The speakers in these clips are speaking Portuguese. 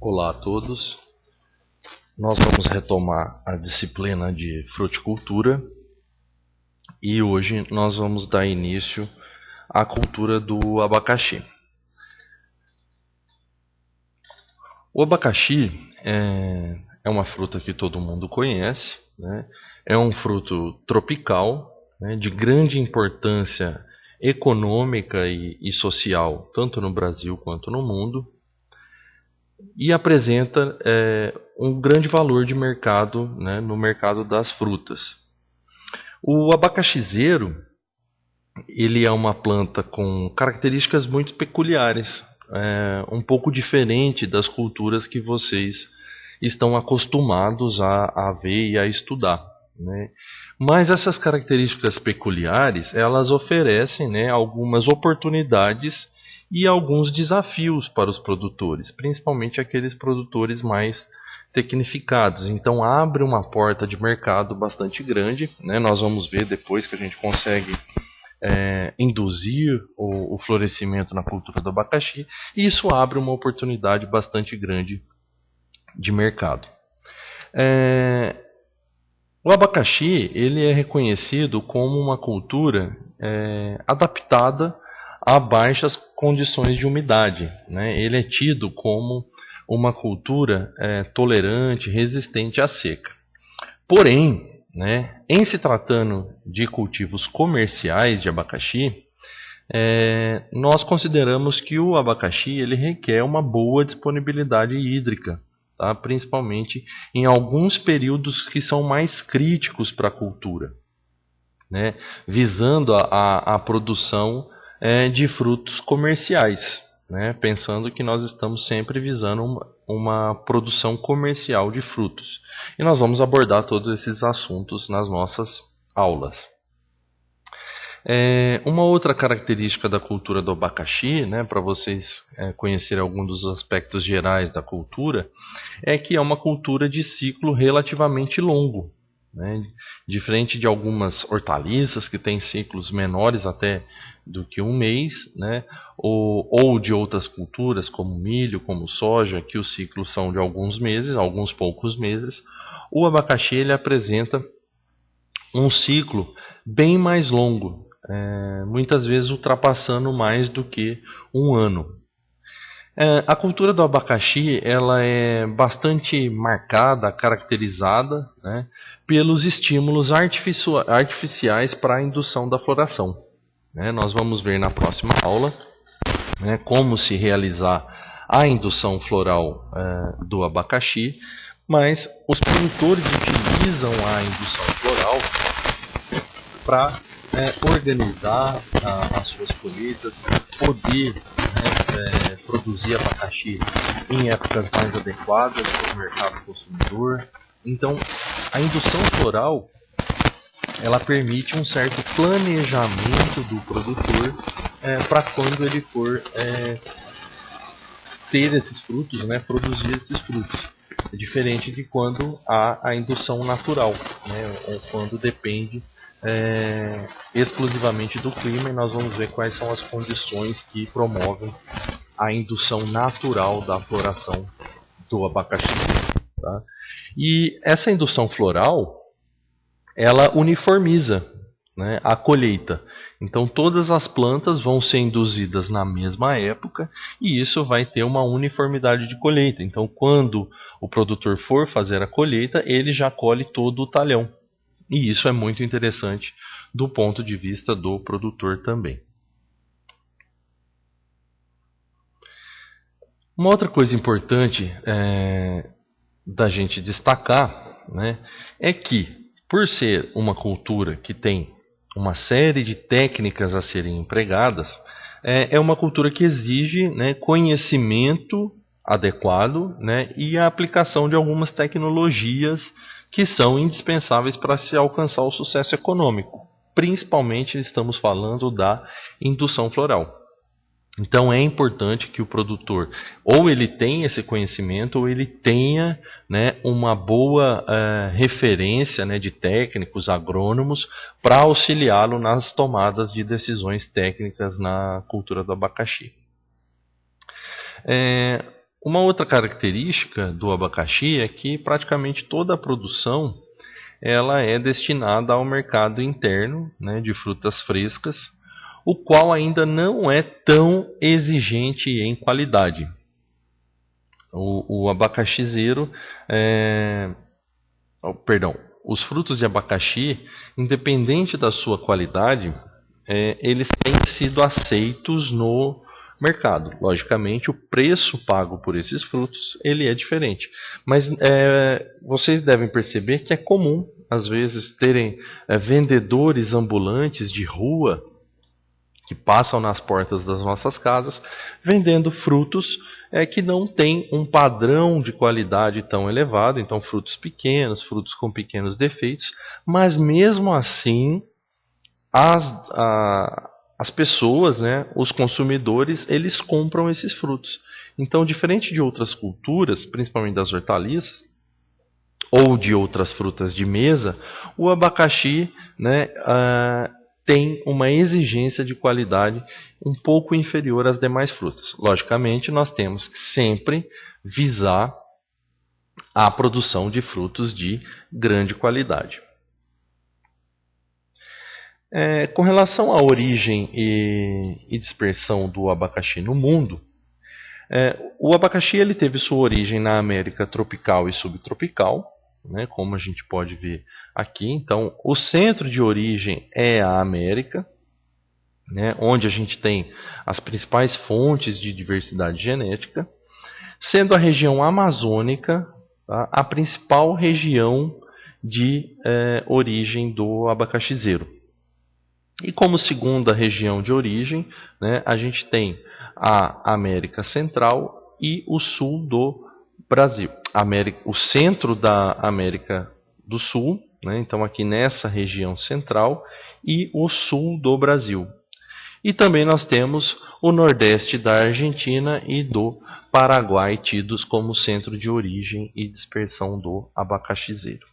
Olá a todos, nós vamos retomar a disciplina de fruticultura e hoje nós vamos dar início à cultura do abacaxi. O abacaxi é uma fruta que todo mundo conhece, né? É um fruto tropical, né, de grande importância econômica e social, tanto no Brasil quanto no mundo. E apresenta um grande valor de mercado, né, no mercado das frutas. O abacaxizeiro, ele é uma planta com características muito peculiares, um pouco diferente das culturas que vocês estão acostumados a ver e a estudar, né? Mas essas características peculiares, elas oferecem, né, algumas oportunidades e alguns desafios para os produtores, principalmente aqueles produtores mais tecnificados. Então abre uma porta de mercado bastante grande, né? Nós vamos ver depois que a gente consegue induzir o florescimento na cultura do abacaxi, e isso abre uma oportunidade bastante grande de mercado. O abacaxi ele é reconhecido como uma cultura adaptada a baixas condições de umidade, né? Ele é tido como uma cultura tolerante, resistente à seca. Porém, né, em se tratando de cultivos comerciais de abacaxi, nós consideramos que o abacaxi ele requer uma boa disponibilidade hídrica, tá? Principalmente em alguns períodos que são mais críticos para a cultura, né? Visando a produção de frutos comerciais, né? Pensando que nós estamos sempre visando uma produção comercial de frutos. E nós vamos abordar todos esses assuntos nas nossas aulas. Uma outra característica da cultura do abacaxi, né, para vocês conhecerem alguns dos aspectos gerais da cultura, é que é uma cultura de ciclo relativamente longo, né, diferente de algumas hortaliças que têm ciclos menores até do que um mês, né, ou de outras culturas como milho, como soja, que os ciclos são de alguns meses, alguns poucos meses. O abacaxi ele apresenta um ciclo bem mais longo, muitas vezes ultrapassando mais do que um ano. A cultura do abacaxi ela é bastante marcada, caracterizada, né, pelos estímulos artificiais para a indução da floração, né? Nós vamos ver na próxima aula, né, como se realizar a indução floral do abacaxi, mas os produtores utilizam a indução floral para organizar as suas colheitas, poder produzir abacaxi em épocas mais adequadas para o mercado consumidor. Então, a indução floral ela permite um certo planejamento do produtor para quando ele for ter esses frutos, né, produzir esses frutos. É diferente de quando há a indução natural, né, ou quando depende exclusivamente do clima, e nós vamos ver quais são as condições que promovem a indução natural da floração do abacaxi, tá? E essa indução floral ela uniformiza, né, a colheita. Então todas as plantas vão ser induzidas na mesma época e isso vai ter uma uniformidade de colheita. Então quando o produtor for fazer a colheita, ele já colhe todo o talhão. E isso é muito interessante do ponto de vista do produtor também. Uma outra coisa importante da gente destacar, né, é que, por ser uma cultura que tem uma série de técnicas a serem empregadas, é uma cultura que exige, né, conhecimento adequado, né, e a aplicação de algumas tecnologias que são indispensáveis para se alcançar o sucesso econômico. Principalmente estamos falando da indução floral. Então é importante que o produtor ou ele tenha esse conhecimento ou ele tenha, né, uma boa referência, né, de técnicos, agrônomos para auxiliá-lo nas tomadas de decisões técnicas na cultura do abacaxi. Uma outra característica do abacaxi é que praticamente toda a produção ela é destinada ao mercado interno, né, de frutas frescas, o qual ainda não é tão exigente em qualidade. O abacaxizeiro, os frutos de abacaxi, independente da sua qualidade, eles têm sido aceitos no mercado. Logicamente, o preço pago por esses frutos ele é diferente. Mas vocês devem perceber que é comum, às vezes, terem vendedores ambulantes de rua que passam nas portas das nossas casas vendendo frutos que não têm um padrão de qualidade tão elevado. Então, frutos pequenos, frutos com pequenos defeitos. Mas, mesmo assim, as pessoas, né, os consumidores, eles compram esses frutos. Então, diferente de outras culturas, principalmente das hortaliças, ou de outras frutas de mesa, o abacaxi, né, tem uma exigência de qualidade um pouco inferior às demais frutas. Logicamente, nós temos que sempre visar a produção de frutos de grande qualidade. Com relação à origem e dispersão do abacaxi no mundo, o abacaxi ele teve sua origem na América tropical e subtropical, né, como a gente pode ver aqui. Então, o centro de origem é a América, né, onde a gente tem as principais fontes de diversidade genética, sendo a região amazônica, tá, a principal região de origem do abacaxizeiro. E como segunda região de origem, né, a gente tem a América Central e o sul do Brasil. O centro da América do Sul, né, então aqui nessa região central, e o sul do Brasil. E também nós temos o nordeste da Argentina e do Paraguai, tidos como centro de origem e dispersão do abacaxizeiro.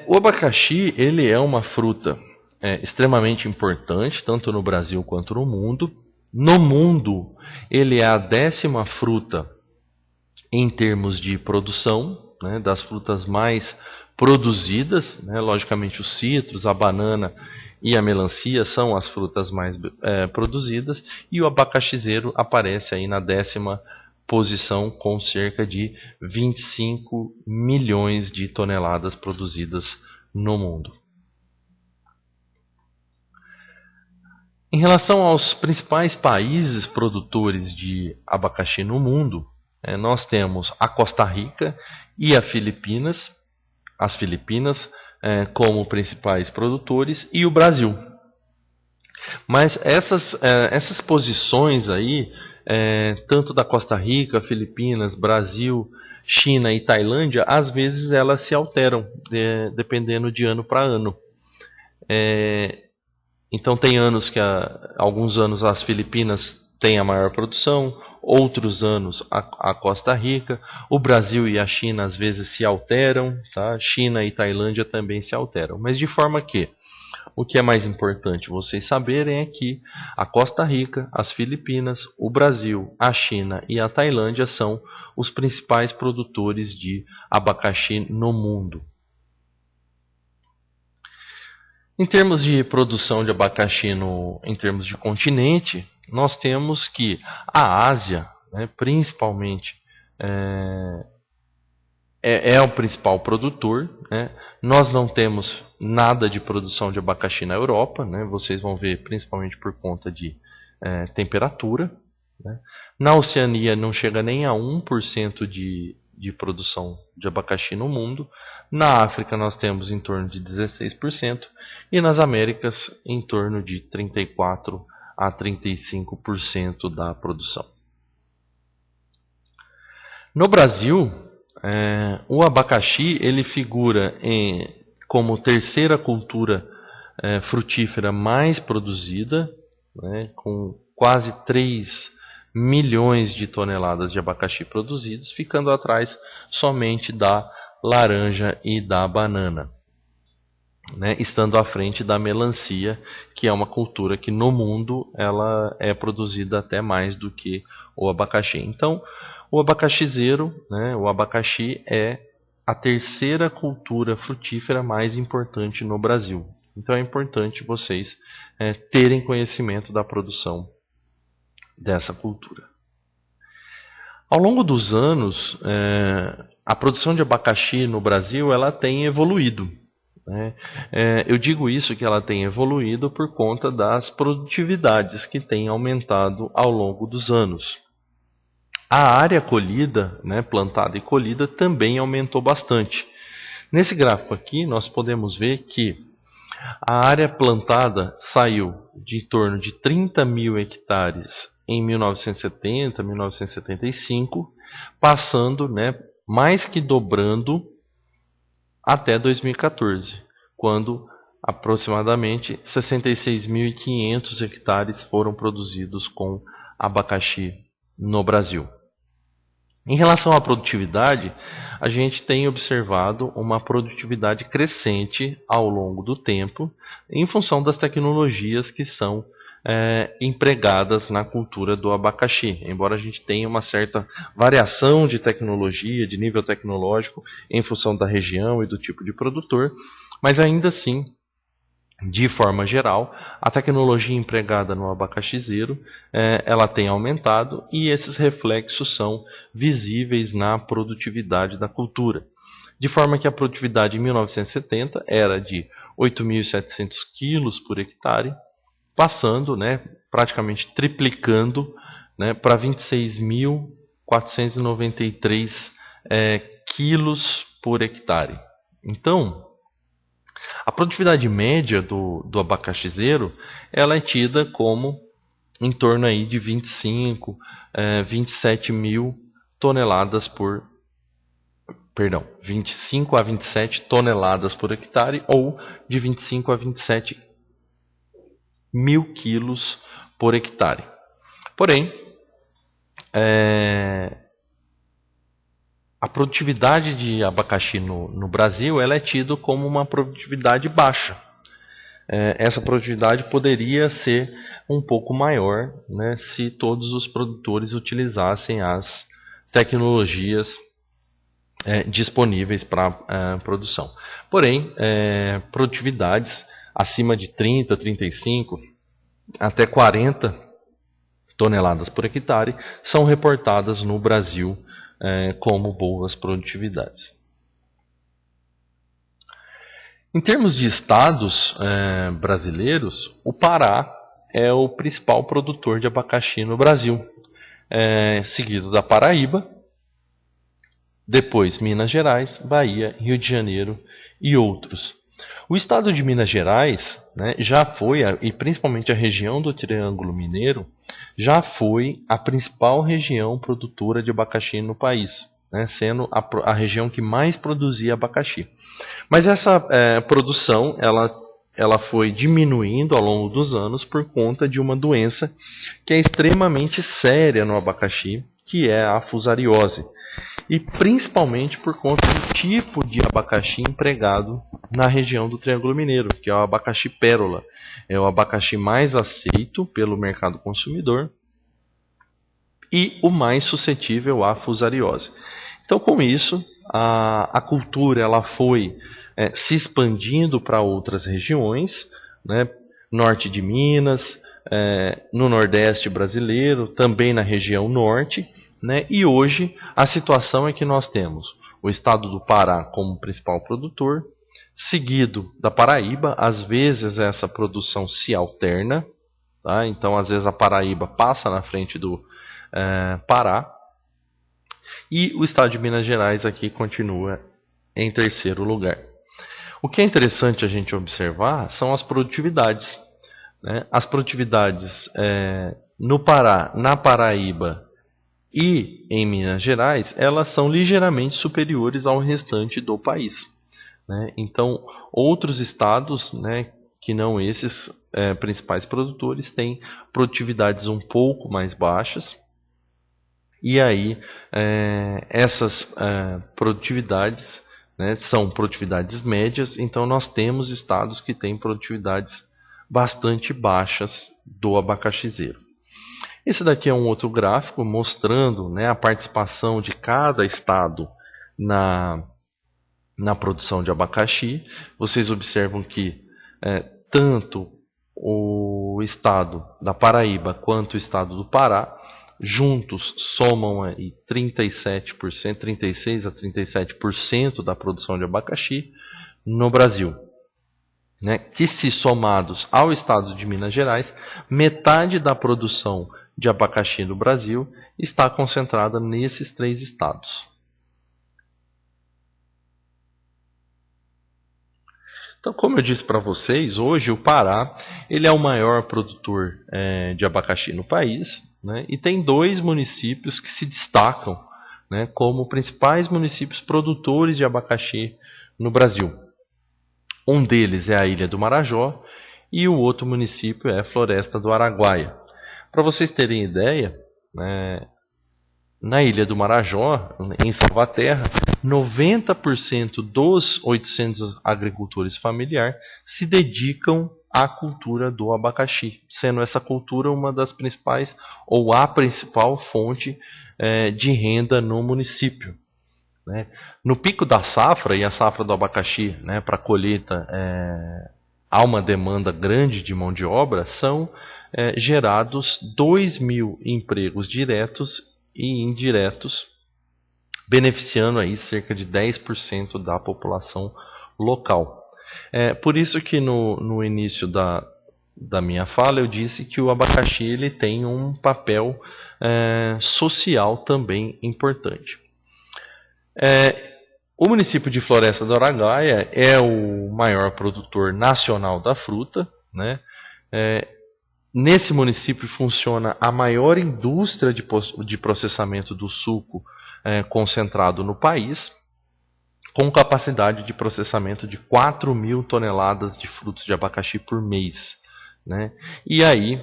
O abacaxi ele é uma fruta extremamente importante, tanto no Brasil quanto no mundo. No mundo, ele é a 10ª fruta em termos de produção, né, das frutas mais produzidas. Né, logicamente, os citros, a banana e a melancia são as frutas mais produzidas. E o abacaxizeiro aparece aí na 10ª posição, com cerca de 25 milhões de toneladas produzidas no mundo. Em relação aos principais países produtores de abacaxi no mundo, nós temos a Costa Rica e as Filipinas como principais produtores, e o Brasil. Mas essas posições aí, tanto da Costa Rica, Filipinas, Brasil, China e Tailândia, às vezes elas se alteram, dependendo de ano para ano. Então tem anos que alguns anos as Filipinas têm a maior produção, outros anos a Costa Rica, o Brasil e a China às vezes se alteram, tá? China e Tailândia também se alteram, mas de forma que o que é mais importante vocês saberem é que a Costa Rica, as Filipinas, o Brasil, a China e a Tailândia são os principais produtores de abacaxi no mundo. Em termos de produção de abacaxi em termos de continente, nós temos que a Ásia, né, principalmente, é o principal produtor. Né? Nós não temos nada de produção de abacaxi na Europa, né? Vocês vão ver principalmente por conta de temperatura. Né? Na Oceania não chega nem a 1% de produção de abacaxi no mundo. Na África nós temos em torno de 16% e nas Américas em torno de 34% a 35% da produção. No Brasil, o abacaxi ele figura como terceira cultura frutífera mais produzida, né, com quase 3 milhões de toneladas de abacaxi produzidos, ficando atrás somente da laranja e da banana. né, estando à frente da melancia, que é uma cultura que no mundo ela é produzida até mais do que o abacaxi. Então, o abacaxizeiro, né, o abacaxi é a terceira cultura frutífera mais importante no Brasil. Então é importante vocês terem conhecimento da produção dessa cultura. Ao longo dos anos, a produção de abacaxi no Brasil ela tem evoluído. Eu digo isso que ela tem evoluído por conta das produtividades que têm aumentado ao longo dos anos. A área colhida, né, plantada e colhida, também aumentou bastante. Nesse gráfico aqui, nós podemos ver que a área plantada saiu de em torno de 30 mil hectares em 1970, 1975, passando, né, mais que dobrando até 2014, quando aproximadamente 66.500 hectares foram produzidos com abacaxi no Brasil. Em relação à produtividade, a gente tem observado uma produtividade crescente ao longo do tempo, em função das tecnologias que são empregadas na cultura do abacaxi. Embora a gente tenha uma certa variação de tecnologia, de nível tecnológico, em função da região e do tipo de produtor, mas ainda assim, de forma geral, a tecnologia empregada no abacaxizeiro ela tem aumentado e esses reflexos são visíveis na produtividade da cultura. De forma que a produtividade em 1970 era de 8.700 quilos por hectare, passando, né, praticamente triplicando, né, para 26.493 quilos por hectare. Então, a produtividade média do abacaxizeiro ela é tida como em torno aí de 25, 27 mil toneladas por 25 a 27 toneladas por hectare ou de 25 a 27 mil quilos por hectare. Porém, a produtividade de abacaxi no Brasil ela é tida como uma produtividade baixa. Essa produtividade poderia ser um pouco maior, né, se todos os produtores utilizassem as tecnologias disponíveis para a produção. Porém, produtividades acima de 30, 35 até 40 toneladas por hectare são reportadas no Brasil como boas produtividades. Em termos de estados brasileiros, o Pará é o principal produtor de abacaxi no Brasil, seguido da Paraíba, depois Minas Gerais, Bahia, Rio de Janeiro e outros. O estado de Minas Gerais, né, já foi, e principalmente a região do Triângulo Mineiro, já foi a principal região produtora de abacaxi no país, né, sendo a região que mais produzia abacaxi. Mas essa produção ela foi diminuindo ao longo dos anos por conta de uma doença que é extremamente séria no abacaxi, que é a fusariose. E principalmente por conta do tipo de abacaxi empregado na região do Triângulo Mineiro, que é o abacaxi pérola. É o abacaxi mais aceito pelo mercado consumidor e o mais suscetível à fusariose. Então, com isso, a cultura ela foi se expandindo para outras regiões, né, norte de Minas, no Nordeste brasileiro, também na região norte, né, e hoje a situação é que nós temos o estado do Pará como principal produtor, seguido da Paraíba. Às vezes essa produção se alterna, tá? Então às vezes a Paraíba passa na frente do Pará, e o estado de Minas Gerais aqui continua em terceiro lugar. O que é interessante a gente observar são as produtividades, né? As produtividades no Pará, na Paraíba e em Minas Gerais, elas são ligeiramente superiores ao restante do país, né? Então, outros estados, né, que não esses principais produtores, têm produtividades um pouco mais baixas. E aí, essas produtividades, né, são produtividades médias, então nós temos estados que têm produtividades bastante baixas do abacaxizeiro. Esse daqui é um outro gráfico mostrando, né, a participação de cada estado na produção de abacaxi. Vocês observam que tanto o estado da Paraíba quanto o estado do Pará juntos somam aí 37%, 36 a 37% da produção de abacaxi no Brasil, né? Que, se somados ao estado de Minas Gerais, metade da produção de abacaxi no Brasil está concentrada nesses 3 estados. Então, como eu disse para vocês, hoje o Pará ele é o maior produtor de abacaxi no país, né, e tem 2 municípios que se destacam, né, como principais municípios produtores de abacaxi no Brasil. Um deles é a Ilha do Marajó e o outro município é a Floresta do Araguaia. Para vocês terem ideia, né, na Ilha do Marajó, em Salvaterra, 90% dos 800 agricultores familiares se dedicam à cultura do abacaxi, sendo essa cultura uma das principais ou a principal fonte de renda no município. Né? No pico da safra, e a safra do abacaxi, né, para colheita, há uma demanda grande de mão de obra, são gerados 2.000 empregos diretos e indiretos, beneficiando aí cerca de 10% da população local. Por isso que no início da minha fala eu disse que o abacaxi ele tem um papel social também importante. O município de Floresta do Araguaia é o maior produtor nacional da fruta, né? Nesse município funciona a maior indústria de processamento do suco concentrado no país, com capacidade de processamento de 4.000 toneladas de frutos de abacaxi por mês. Né? E aí,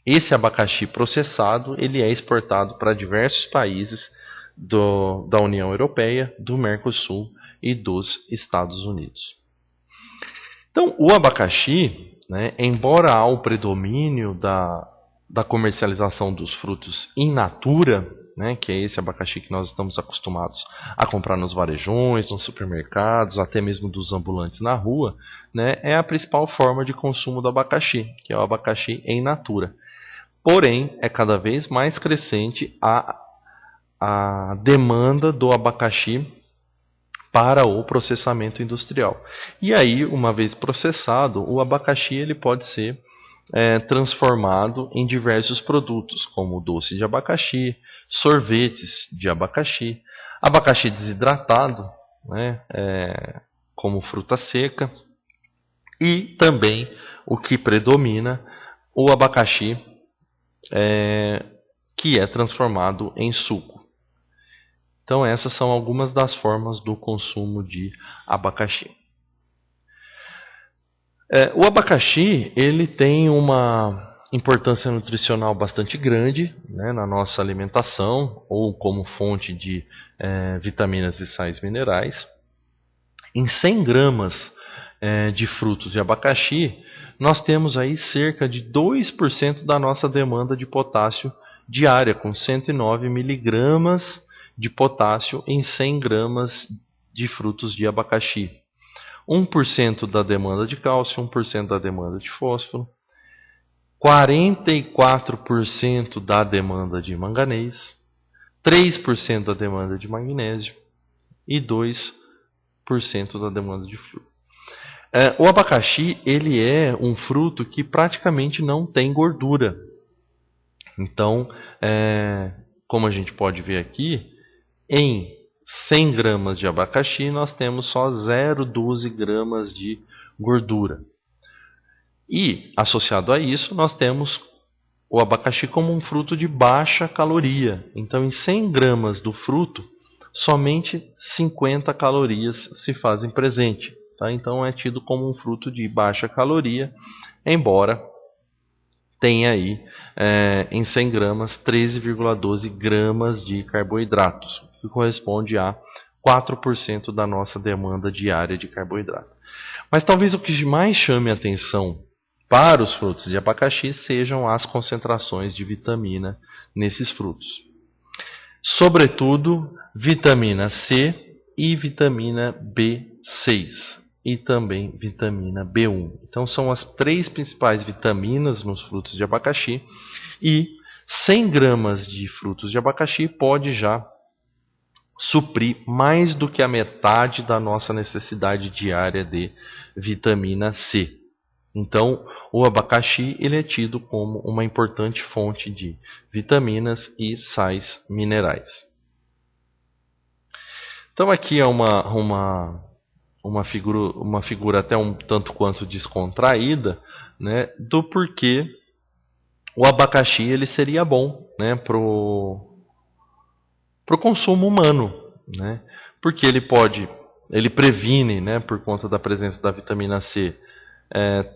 esse abacaxi processado ele é exportado para diversos países da União Europeia, do Mercosul e dos Estados Unidos. Então, o abacaxi, né, embora há o predomínio da comercialização dos frutos in natura, né, que é esse abacaxi que nós estamos acostumados a comprar nos varejões, nos supermercados, até mesmo dos ambulantes na rua, né, é a principal forma de consumo do abacaxi, que é o abacaxi in natura. Porém, é cada vez mais crescente a demanda do abacaxi para o processamento industrial. E aí, uma vez processado, o abacaxi ele pode ser transformado em diversos produtos, como doce de abacaxi, sorvetes de abacaxi, abacaxi desidratado, né, como fruta seca, e também o que predomina, o abacaxi que é transformado em suco. Então essas são algumas das formas do consumo de abacaxi. O abacaxi ele tem uma importância nutricional bastante grande, né, na nossa alimentação ou como fonte de vitaminas e sais minerais. Em 100 gramas de frutos de abacaxi, nós temos aí cerca de 2% da nossa demanda de potássio diária, com 109 miligramas de potássio em 100 gramas de frutos de abacaxi. 1% da demanda de cálcio, 1% da demanda de fósforo, 44% da demanda de manganês, 3% da demanda de magnésio e 2% da demanda de flúor. O abacaxi ele é um fruto que praticamente não tem gordura. Então, como a gente pode ver aqui, em 100 gramas de abacaxi, nós temos só 0,12 gramas de gordura. E, associado a isso, nós temos o abacaxi como um fruto de baixa caloria. Então, em 100 gramas do fruto, somente 50 calorias se fazem presente. Tá? Então, é tido como um fruto de baixa caloria, embora tenha aí, em 100 gramas, 13,12 gramas de carboidratos, que corresponde a 4% da nossa demanda diária de carboidrato. Mas talvez o que mais chame a atenção para os frutos de abacaxi sejam as concentrações de vitamina nesses frutos. Sobretudo, vitamina C e vitamina B6 e também vitamina B1. Então são as 3 principais vitaminas nos frutos de abacaxi e 100 gramas de frutos de abacaxi pode já suprir mais do que a metade da nossa necessidade diária de vitamina C. Então, o abacaxi ele é tido como uma importante fonte de vitaminas e sais minerais. Então, aqui é uma figura até um tanto quanto descontraída, né, do porquê o abacaxi ele seria bom, né, para o consumo humano, né, porque ele previne, né, por conta da presença da vitamina C,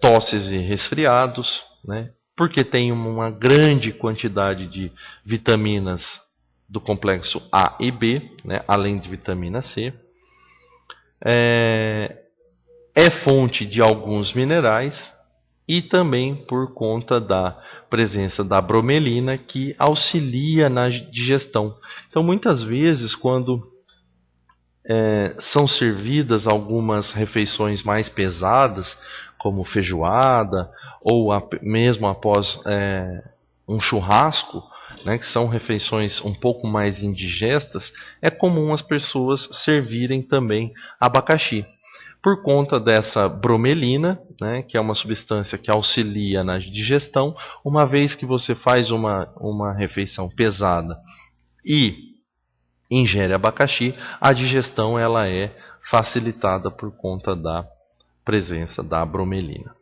tosses e resfriados, né, porque tem uma grande quantidade de vitaminas do complexo A e B, né, além de vitamina C. É fonte de alguns minerais e também por conta da presença da bromelina que auxilia na digestão. Então, muitas vezes, quando são servidas algumas refeições mais pesadas, como feijoada, ou mesmo após um churrasco, né, que são refeições um pouco mais indigestas, é comum as pessoas servirem também abacaxi. Por conta dessa bromelina, né, que é uma substância que auxilia na digestão, uma vez que você faz uma refeição pesada e ingere abacaxi, a digestão ela é facilitada por conta da presença da bromelina.